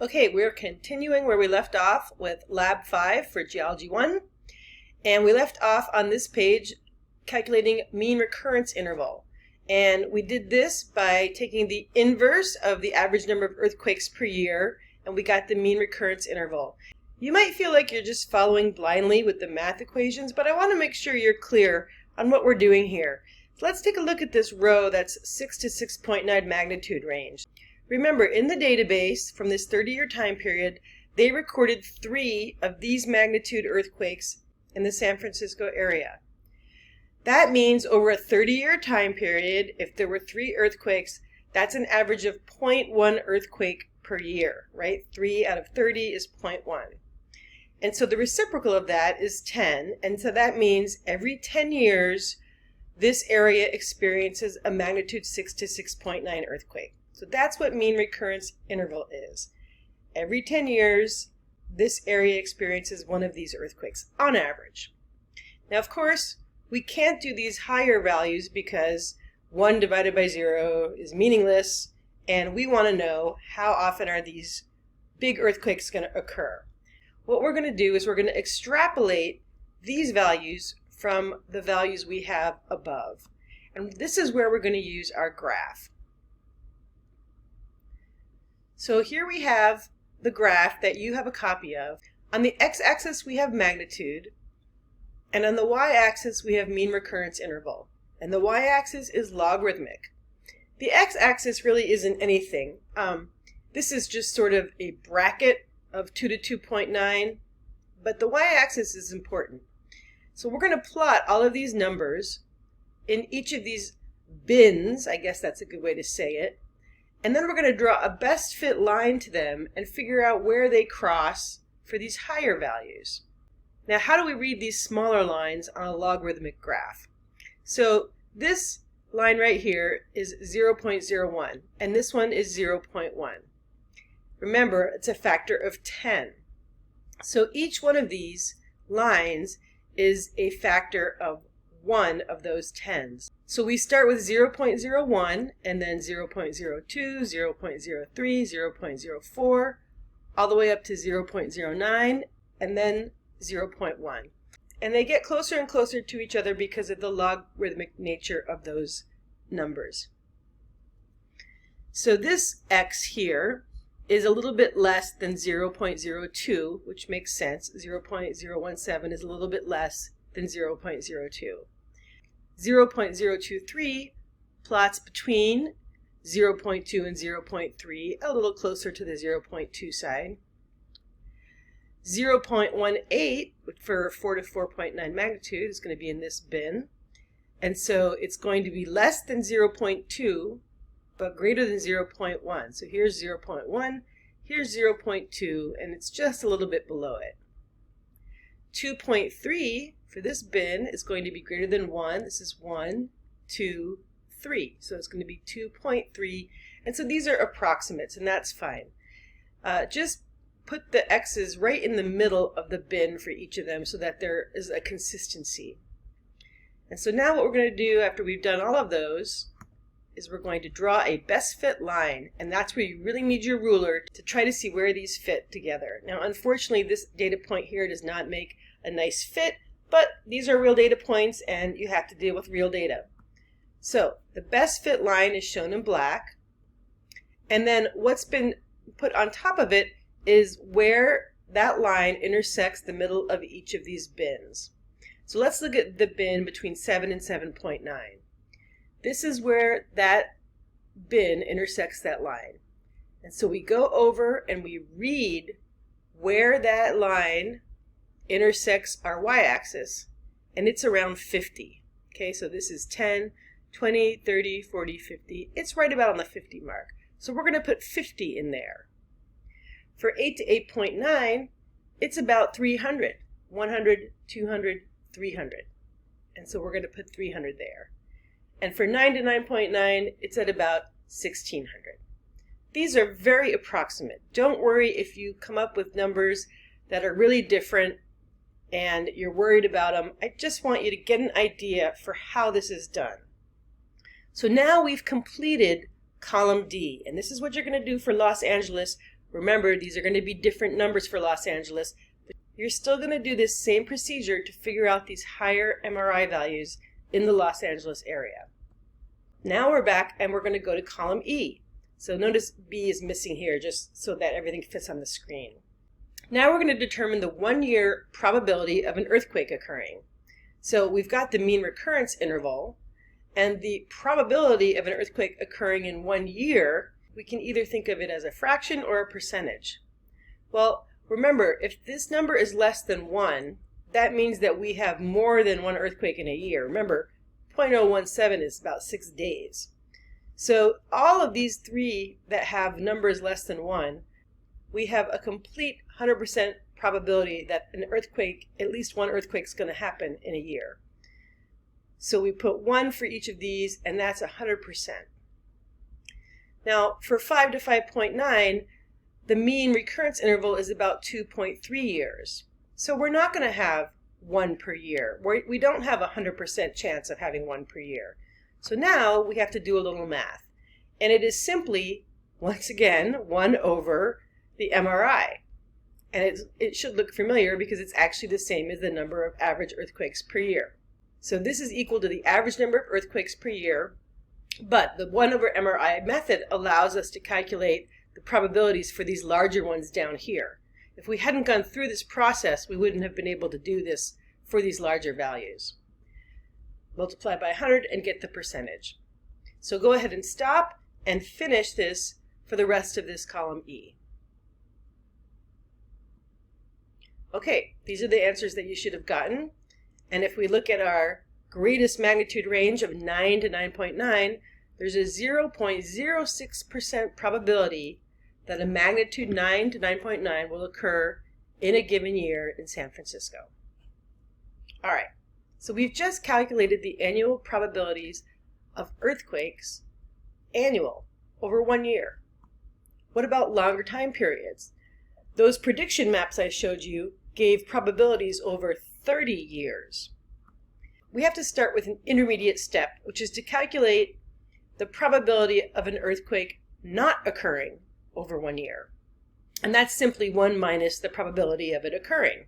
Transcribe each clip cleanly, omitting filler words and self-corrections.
Okay, we're continuing where we left off with Lab 5 for Geology 1. And we left off on this page calculating mean recurrence interval. And we did this by taking the inverse of the average number of earthquakes per year, and we got the mean recurrence interval. You might feel like you're just following blindly with the math equations, but I want to make sure you're clear on what we're doing here. So let's take a look at this row that's 6 to 6.9 magnitude range. Remember, in the database from this 30-year time period, they recorded 3 of these magnitude earthquakes in the San Francisco area. That means over a 30-year time period, if there were 3 earthquakes, that's an average of 0.1 earthquake per year, right? 3 out of 30 is 0.1. And so the reciprocal of that is 10, and so that means every 10 years, this area experiences a magnitude 6 to 6.9 earthquake. So that's what mean recurrence interval is. Every 10 years, this area experiences one of these earthquakes, on average. Now, of course, we can't do these higher values because 1 divided by 0 is meaningless, and we want to know how often are these big earthquakes going to occur. What we're going to do is we're going to extrapolate these values from the values we have above. And this is where we're going to use our graph. So here we have the graph that you have a copy of. On the x-axis we have magnitude, and on the y-axis we have mean recurrence interval. And the y-axis is logarithmic. The x-axis really isn't anything. This is just sort of a bracket of 2 to 2.9, but the y-axis is important. So we're going to plot all of these numbers in each of these bins, I guess that's a good way to say it. And then we're going to draw a best fit line to them and figure out where they cross for these higher values. Now, how do we read these smaller lines on a logarithmic graph? So this line right here is 0.01, and this one is 0.1. Remember, it's a factor of 10. So each one of these lines is a factor of 1 of those 10s. So we start with 0.01 and then 0.02, 0.03, 0.04, all the way up to 0.09 and then 0.1. And they get closer and closer to each other because of the logarithmic nature of those numbers. So this x here is a little bit less than 0.02, which makes sense. 0.017 is a little bit less than 0.02. 0.023 plots between 0.2 and 0.3, a little closer to the 0.2 side. 0.18 for 4 to 4.9 magnitude is going to be in this bin. And so it's going to be less than 0.2, but greater than 0.1. So here's 0.1, here's 0.2, and it's just a little bit below it. 2.3 for this bin is going to be greater than 1. This is 1, 2, 3. So it's going to be 2.3. And so these are approximates, and that's fine. Just put the x's right in the middle of the bin for each of them so that there is a consistency. And so now what we're going to do after we've done all of those is we're going to draw a best fit line, and that's where you really need your ruler to try to see where these fit together. Now, unfortunately, this data point here does not make a nice fit, but these are real data points and you have to deal with real data. So the best fit line is shown in black, and then what's been put on top of it is where that line intersects the middle of each of these bins. So let's look at the bin between 7 and 7.9. This is where that bin intersects that line. And so we go over and we read where that line intersects our y-axis, and it's around 50. Okay, so this is 10, 20, 30, 40, 50. It's right about on the 50 mark. So we're going to put 50 in there. For 8 to 8.9, it's about 300. 100, 200, 300. And so we're going to put 300 there. And for 9 to 9.9, it's at about 1600. These are very approximate. Don't worry if you come up with numbers that are really different and you're worried about them. I just want you to get an idea for how this is done. So now we've completed column D, and this is what you're going to do for Los Angeles Remember, these are going to be different numbers for Los Angeles, but you're still going to do this same procedure to figure out these higher MRI values in the Los Angeles area. Now we're back and we're going to go to column E. So notice B is missing here just so that everything fits on the screen. Now we're going to determine the 1-year probability of an earthquake occurring. So we've got the mean recurrence interval, and the probability of an earthquake occurring in 1 year, we can either think of it as a fraction or a percentage. Well, remember, if this number is less than 1, that means that we have more than one earthquake in a year. Remember, 0.017 is about 6 days. So all of these three that have numbers less than 1, we have a complete 100% probability that an earthquake, at least one earthquake, is going to happen in a year. So we put 1 for each of these, and that's 100%. Now, for 5 to 5.9, the mean recurrence interval is about 2.3 years. So we're not going to have 1 per year. We don't have a 100% chance of having 1 per year. So now we have to do a little math. And it is simply, once again, 1 over the MRI. And it should look familiar because it's actually the same as the number of average earthquakes per year. So this is equal to the average number of earthquakes per year, but the 1 over MRI method allows us to calculate the probabilities for these larger ones down here. If we hadn't gone through this process, we wouldn't have been able to do this for these larger values. Multiply by 100 and get the percentage. So go ahead and stop and finish this for the rest of this column E. Okay, these are the answers that you should have gotten. And if we look at our greatest magnitude range of 9 to 9.9, there's a 0.06% probability that a magnitude 9 to 9.9 will occur in a given year in San Francisco. All right, so we've just calculated the annual probabilities of earthquakes, annual, over 1 year. What about longer time periods? Those prediction maps I showed you gave probabilities over 30 years. We have to start with an intermediate step, which is to calculate the probability of an earthquake not occurring over 1 year. And that's simply 1 minus the probability of it occurring.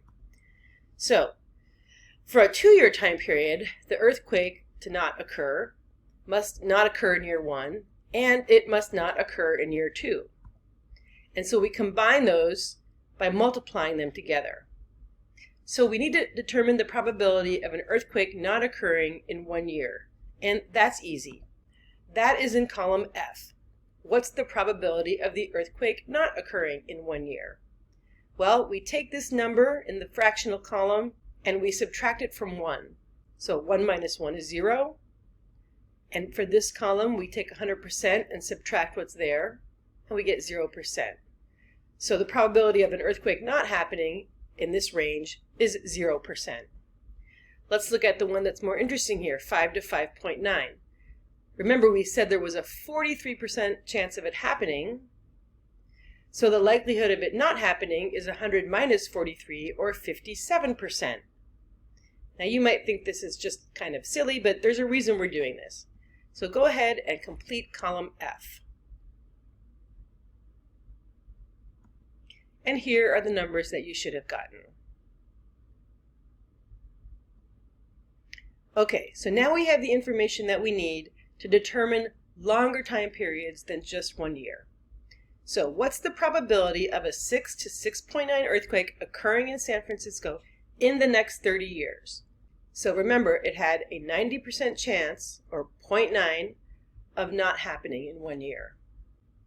So, for a 2-year time period, the earthquake to not occur must not occur in year 1, and it must not occur in year 2. And so we combine those by multiplying them together. So we need to determine the probability of an earthquake not occurring in 1 year. And that's easy. That is in column F. What's the probability of the earthquake not occurring in 1 year? Well, we take this number in the fractional column and we subtract it from 1. So 1 minus 1 is 0. And for this column, we take 100% and subtract what's there, and we get 0%. So the probability of an earthquake not happening in this range is 0%. Let's look at the one that's more interesting here, 5 to 5.9. Remember, we said there was a 43% chance of it happening, so the likelihood of it not happening is 100 minus 43, or 57%. Now you might think this is just kind of silly, but there's a reason we're doing this. So go ahead and complete column F. And here are the numbers that you should have gotten. Okay, so now we have the information that we need to determine longer time periods than just 1 year. So what's the probability of a 6 to 6.9 earthquake occurring in San Francisco in the next 30 years? So remember, it had a 90% chance, or 0.9, of not happening in 1 year.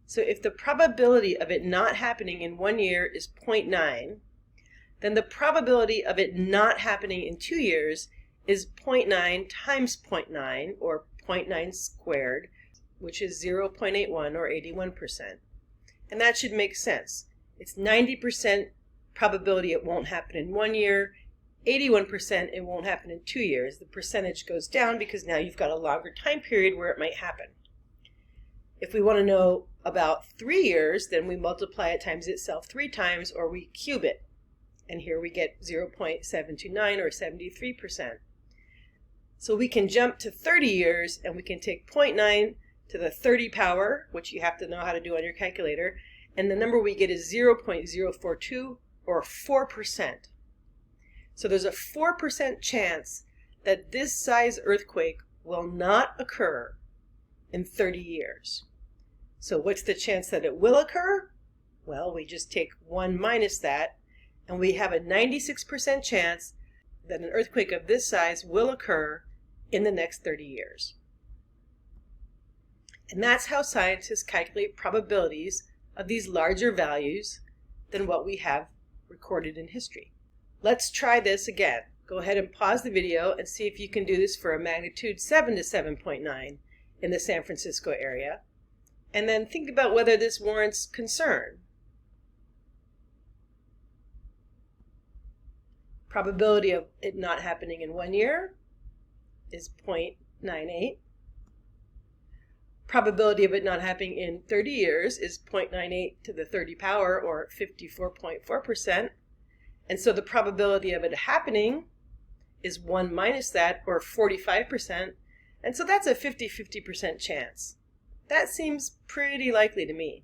So if the probability of it not happening in 1 year is 0.9, then the probability of it not happening in 2 years is 0.9 times 0.9, or 0.9 squared, which is 0.81, or 81%. And that should make sense. It's 90% probability it won't happen in 1 year, 81% it won't happen in 2 years. The percentage goes down because now you've got a longer time period where it might happen. If we want to know about 3 years, then we multiply it times itself 3 times, or we cube it. And here we get 0.729, or 73%. So we can jump to 30 years, and we can take 0.9 to the 30 power, which you have to know how to do on your calculator, and the number we get is 0.042 or 4%. So there's a 4% chance that this size earthquake will not occur in 30 years. So what's the chance that it will occur? Well, we just take 1 minus that, and we have a 96% chance that an earthquake of this size will occur in the next 30 years. And that's how scientists calculate probabilities of these larger values than what we have recorded in history. Let's try this again. Go ahead and pause the video and see if you can do this for a magnitude 7 to 7.9 in the San Francisco area. And then think about whether this warrants concern. Probability of it not happening in 1 year is 0.98. Probability of it not happening in 30 years is 0.98 to the 30 power, or 54.4%. And so the probability of it happening is 1 minus that, or 45%. And so that's a 50-50% chance. That seems pretty likely to me.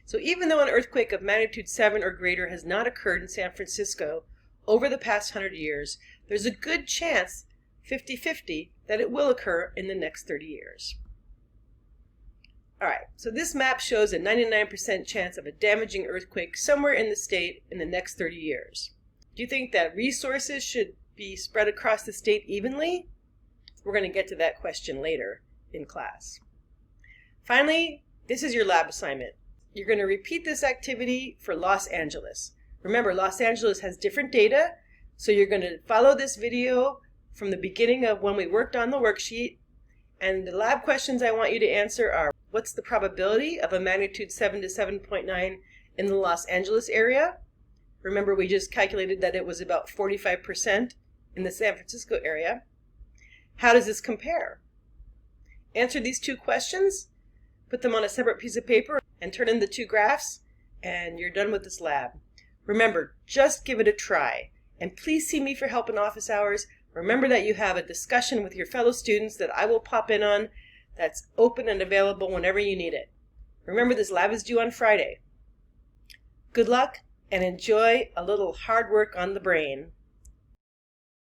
So even though an earthquake of magnitude 7 or greater has not occurred in San Francisco over the past 100 years, there's a good chance, 50-50, that it will occur in the next 30 years. All right, so this map shows a 99% chance of a damaging earthquake somewhere in the state in the next 30 years. Do you think that resources should be spread across the state evenly? We're going to get to that question later in class. Finally, this is your lab assignment. You're going to repeat this activity for Los Angeles. Remember, Los Angeles has different data, so you're going to follow this video from the beginning of when we worked on the worksheet. And the lab questions I want you to answer are, what's the probability of a magnitude 7 to 7.9 in the Los Angeles area? Remember, we just calculated that it was about 45% in the San Francisco area. How does this compare? Answer these two questions, put them on a separate piece of paper, and turn in the two graphs, and you're done with this lab. Remember, just give it a try. And please see me for help in office hours. Remember that you have a discussion with your fellow students that I will pop in on that's open and available whenever you need it. Remember, this lab is due on Friday. Good luck and enjoy a little hard work on the brain.